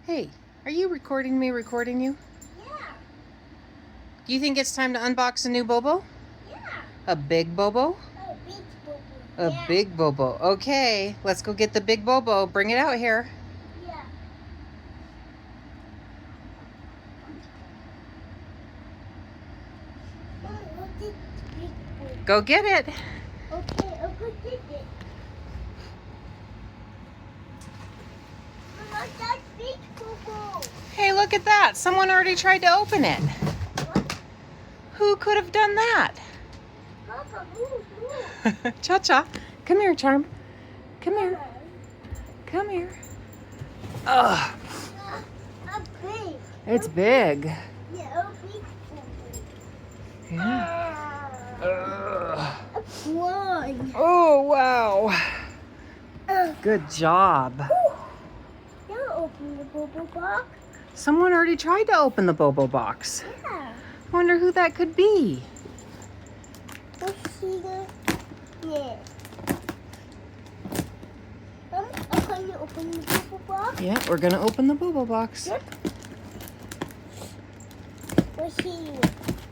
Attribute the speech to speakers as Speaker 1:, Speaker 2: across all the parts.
Speaker 1: Hey, are you recording me recording you?
Speaker 2: Yeah.
Speaker 1: Do you think it's time to unbox a new Bobo?
Speaker 2: Yeah.
Speaker 1: A big Bobo?
Speaker 2: Oh, big Bobo.
Speaker 1: A
Speaker 2: Yeah.
Speaker 1: big Bobo. Okay, let's go get the big Bobo. Bring it out here.
Speaker 2: Yeah. Mom, look at the big Bobo.
Speaker 1: Go get it.
Speaker 2: Okay, I'll go get it. Mama, that's big Bobo.
Speaker 1: Hey, look at that. Someone already tried to open it.
Speaker 2: What?
Speaker 1: Who could have done that?
Speaker 2: Papa, move.
Speaker 1: Cha-Cha. Come here, Charm. Come here. Come here. Ugh.
Speaker 2: I'm big.
Speaker 1: It's big.
Speaker 2: Yeah, a big Bobo.
Speaker 1: Yeah. Ugh.
Speaker 2: One.
Speaker 1: Oh, wow. Good job.
Speaker 2: Now open the Bobo box.
Speaker 1: Someone already tried to open the Bobo box.
Speaker 2: Yeah.
Speaker 1: Wonder who that could be.
Speaker 2: Let's see the... Yeah. Can you open the Bobo box?
Speaker 1: Yeah, we're gonna open the Bobo box.
Speaker 2: Yep. Let's see.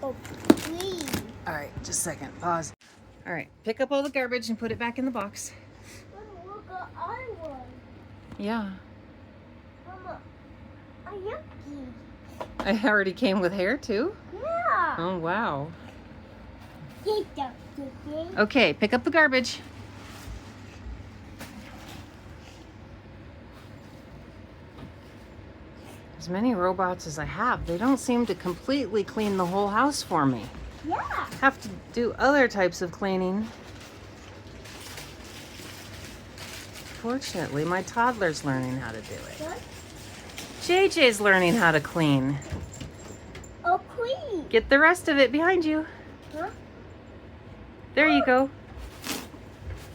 Speaker 2: Oh, please.
Speaker 1: All right, just a second. Pause. All right, pick up all the garbage and put it back in the box.
Speaker 2: Mama, look at I one.
Speaker 1: Yeah.
Speaker 2: Mama, a yucky.
Speaker 1: I already came with hair too.
Speaker 2: Yeah.
Speaker 1: Oh, wow.
Speaker 2: Take that, Kiki.
Speaker 1: Okay, pick up the garbage. As many robots as I have, they don't seem to completely clean the whole house for me.
Speaker 2: Yeah.
Speaker 1: Have to do other types of cleaning. Fortunately, my toddler's learning how to do it.
Speaker 2: What?
Speaker 1: JJ's learning how to clean.
Speaker 2: Oh, queen.
Speaker 1: Get the rest of it behind you.
Speaker 2: Huh?
Speaker 1: There you go.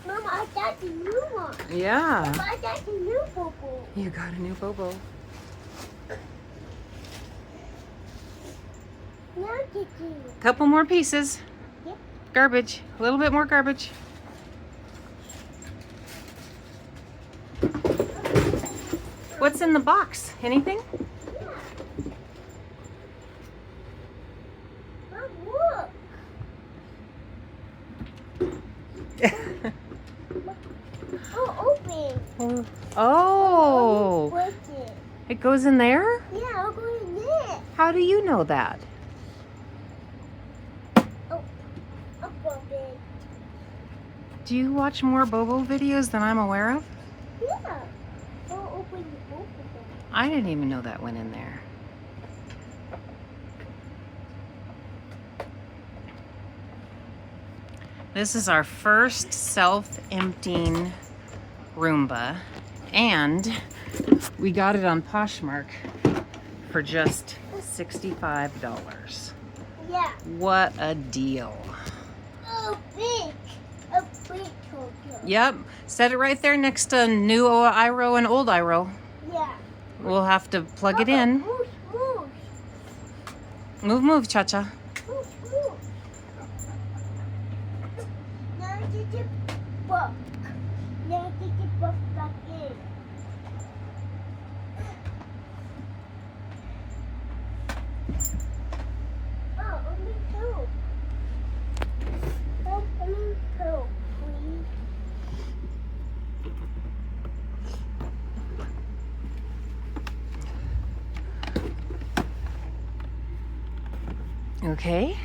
Speaker 2: Mama, I got the new one.
Speaker 1: Yeah.
Speaker 2: Mama, I got the new Bobo.
Speaker 1: You got a new Bobo.
Speaker 2: Now, Kiki.
Speaker 1: Couple more pieces.
Speaker 2: Yep.
Speaker 1: Garbage. A little bit more garbage. What's in the box? Anything?
Speaker 2: Yeah. Mom, look. Oh, open.
Speaker 1: Oh,
Speaker 2: Break it.
Speaker 1: it goes in there?
Speaker 2: Yeah, I'll go in there.
Speaker 1: How do you know that?
Speaker 2: Oh, I'll go in.
Speaker 1: Do you watch more Bobo videos than I'm aware of?
Speaker 2: Yeah. I'll open the both of them.
Speaker 1: I didn't even know that went in there. This is our first self-emptying Roomba, and we got it on Poshmark for just $65.
Speaker 2: Yeah.
Speaker 1: What a deal.
Speaker 2: Oh, big. A big total.
Speaker 1: Yep, set it right there next to new iRo and old iRo.
Speaker 2: Yeah.
Speaker 1: We'll have to plug it in.
Speaker 2: Move, move.
Speaker 1: Move, Cha-Cha.
Speaker 2: Move, move. Now get the book. Now get the book back in. Oh, only two. Oh, only two, please.
Speaker 1: Okay.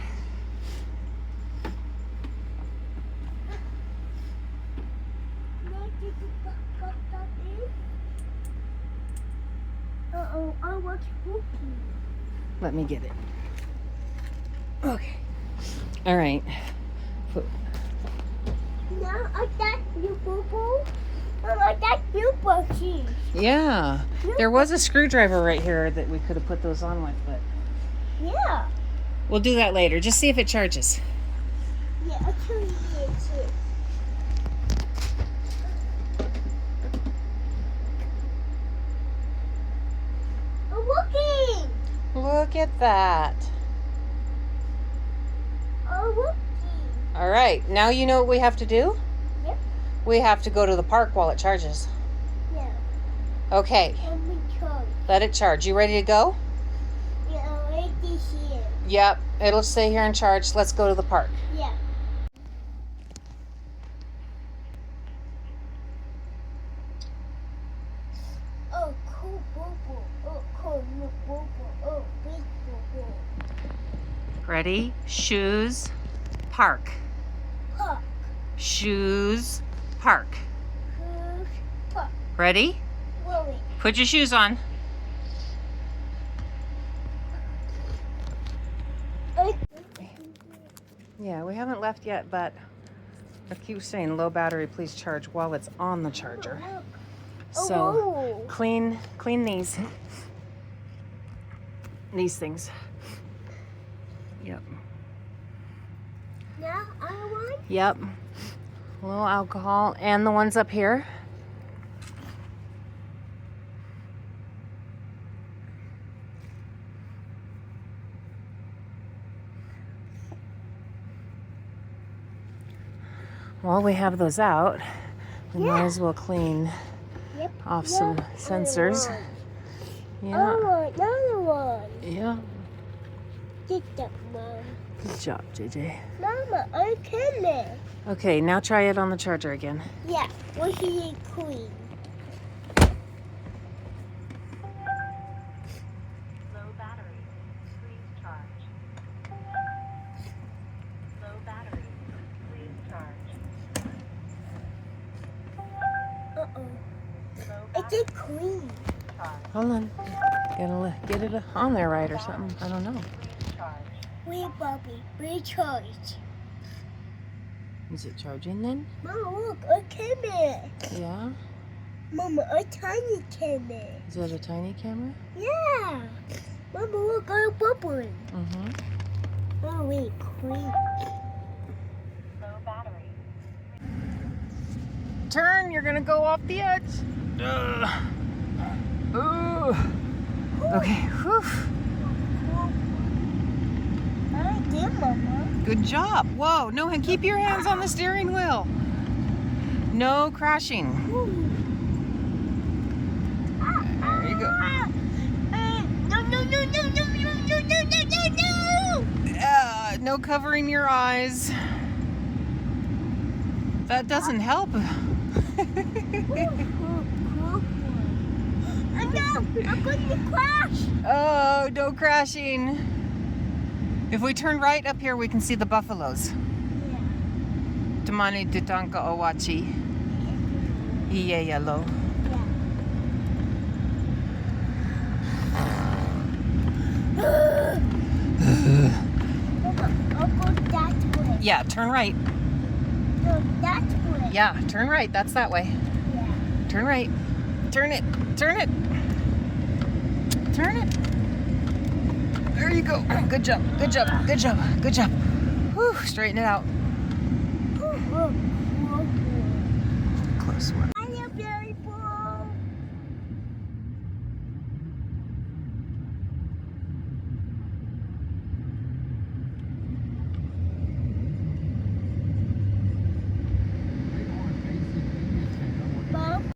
Speaker 2: Now get the book back in. Uh-oh, I want cookie.
Speaker 1: Let me get it. Okay. All right.
Speaker 2: Now I got new Bobo. Mom, I got new boxes.
Speaker 1: Yeah. There was a screwdriver right here that we could have put those on with, but
Speaker 2: Yeah.
Speaker 1: we'll do that later. Just see if it charges.
Speaker 2: Yeah, I'll show you this. I'm looking.
Speaker 1: Look at that.
Speaker 2: I'm looking.
Speaker 1: All right. Now you know what we have to do?
Speaker 2: Yep.
Speaker 1: We have to go to the park while it charges.
Speaker 2: Yeah.
Speaker 1: Okay.
Speaker 2: And we charge.
Speaker 1: Let it charge. You ready to go?
Speaker 2: Yeah, right this here.
Speaker 1: Yep. It'll stay here and charge. Let's go to the park.
Speaker 2: Yeah. Oh, cool, Bobo. Oh, cool, look, Bobo. Oh, big Bobo.
Speaker 1: Ready? Shoes, park.
Speaker 2: Park.
Speaker 1: Shoes, park.
Speaker 2: Who's park?
Speaker 1: Ready?
Speaker 2: Willie.
Speaker 1: Put your shoes on. Yeah, we haven't left yet, but I keep saying low battery, please charge while it's on the charger. So
Speaker 2: Oh.
Speaker 1: clean these things. Yep.
Speaker 2: Now I want.
Speaker 1: Yep. A little alcohol and the ones up here. While we have those out, we might as well clean off some sensors.
Speaker 2: I
Speaker 1: Yeah.
Speaker 2: want another one.
Speaker 1: Yeah.
Speaker 2: Get that, Mom.
Speaker 1: Good job, JJ.
Speaker 2: Mama, I can.
Speaker 1: Okay, now try it on the charger again.
Speaker 2: Yeah, we should clean.
Speaker 3: Low battery. Please charge. Low battery. Please charge.
Speaker 2: Uh-oh.
Speaker 3: Low
Speaker 2: It's
Speaker 3: battery.
Speaker 2: a clean.
Speaker 3: Charge.
Speaker 1: Hold on. Gotta get it on there right or something. I don't know.
Speaker 3: Please charge.
Speaker 2: Wait, Bobby. Recharge.
Speaker 1: Is it charging then?
Speaker 2: Mama, look, a camera.
Speaker 1: Yeah.
Speaker 2: Mama, a tiny camera.
Speaker 1: Is that a tiny camera?
Speaker 2: Yeah. Mama, look, a bubbling.
Speaker 1: Mm-hmm.
Speaker 2: Oh, wait, clean.
Speaker 3: Low battery.
Speaker 1: Turn, you're gonna go off the edge. Ooh. Okay, whew.
Speaker 2: I did, Mama.
Speaker 1: Good job. Whoa, no, and keep your hands on the steering wheel. No crashing. There you go.
Speaker 2: No, no, no, no, no, no, no, no, no, no.
Speaker 1: No covering your eyes. That doesn't help.
Speaker 2: No, I'm going to crash.
Speaker 1: Oh, no crashing. If we turn right up here, we can see the buffaloes. Tamani Tutanka Owachi. Iye yellow.
Speaker 2: Mama, I'll go that way.
Speaker 1: Yeah, turn right.
Speaker 2: No, that way.
Speaker 1: Yeah, turn right. That's that way.
Speaker 2: Yeah.
Speaker 1: Turn right. Turn it. Turn it. Turn it. There you go. Good job. Good job. Good job. Good job. Whew, straighten it out. Close one.
Speaker 2: I am very full. Mom?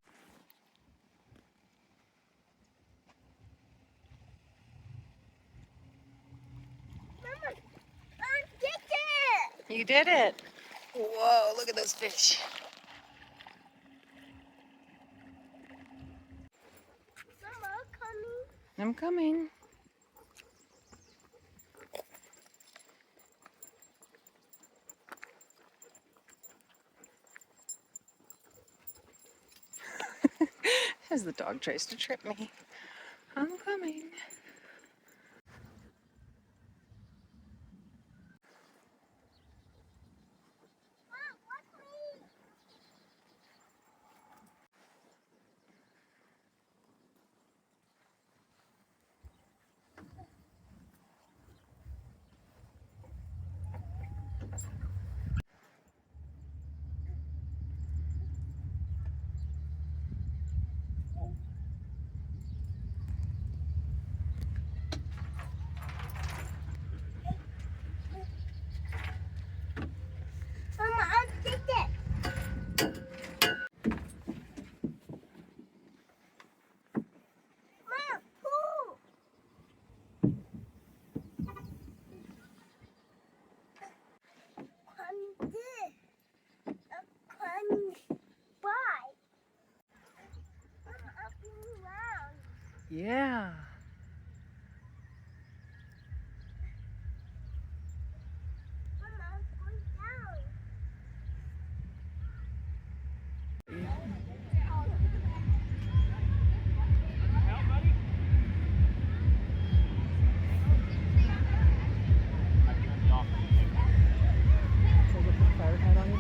Speaker 2: Mama, I did it!
Speaker 1: You did it. Whoa, look at those fish.
Speaker 2: Mama, coming.
Speaker 1: I'm coming. As the dog tries to trip me. I'm coming.
Speaker 2: Mom, watch me.
Speaker 1: Yeah.
Speaker 2: Mama, I'm going down.
Speaker 1: Should I put the fire hat on you?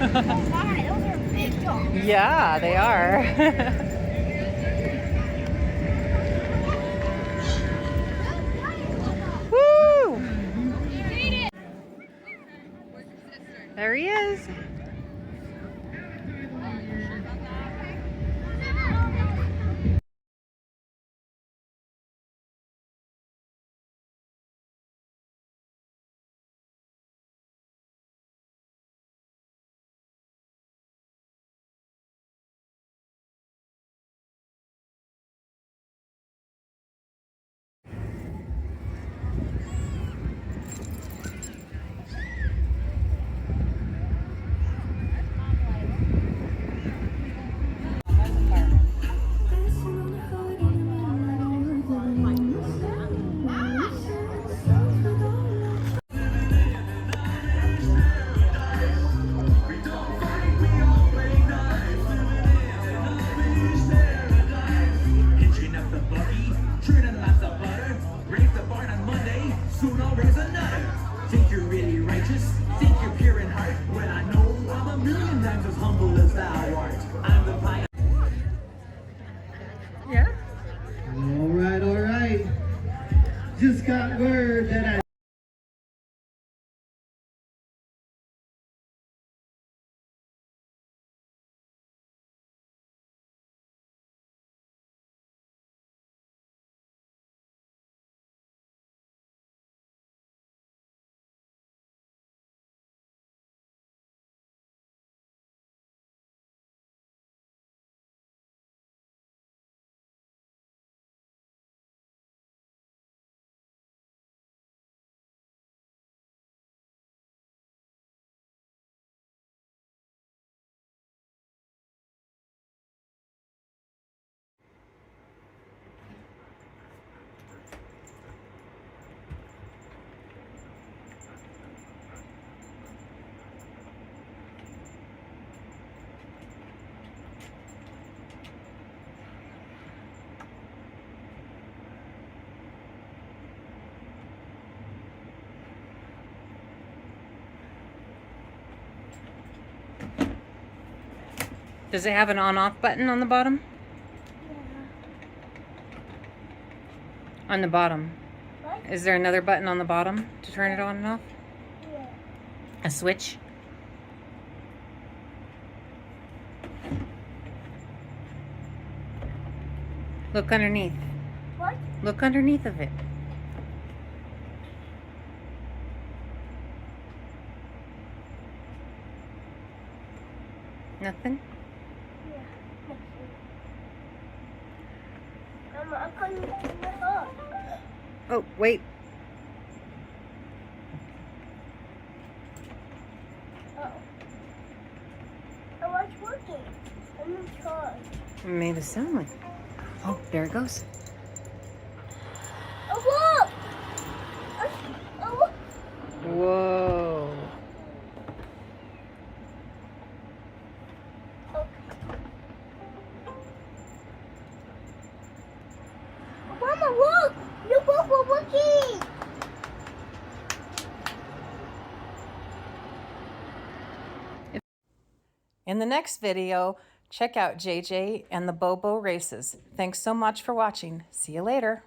Speaker 2: Oh my, those are big dogs.
Speaker 1: Yeah, they are. Woo! There he is. Yeah.
Speaker 4: All right. Just got word that I
Speaker 1: Does it have an on-off button on the bottom?
Speaker 2: Yeah.
Speaker 1: On the bottom.
Speaker 2: What?
Speaker 1: Is there another button on the bottom to turn it on and off?
Speaker 2: Yeah.
Speaker 1: A switch? Look underneath.
Speaker 2: What?
Speaker 1: Look underneath of it. Nothing?
Speaker 2: Yeah. Mama, I couldn't turn it off.
Speaker 1: Oh, wait.
Speaker 2: Oh. Oh, it's working. I'm in charge.
Speaker 1: It made a sound like. Oh, there it goes.
Speaker 2: Oh, look! Oh, look.
Speaker 1: Whoa.
Speaker 2: Oh. Mama, look! You both were working!
Speaker 1: In the next video, check out JJ and the Bobo races. Thanks so much for watching. See you later.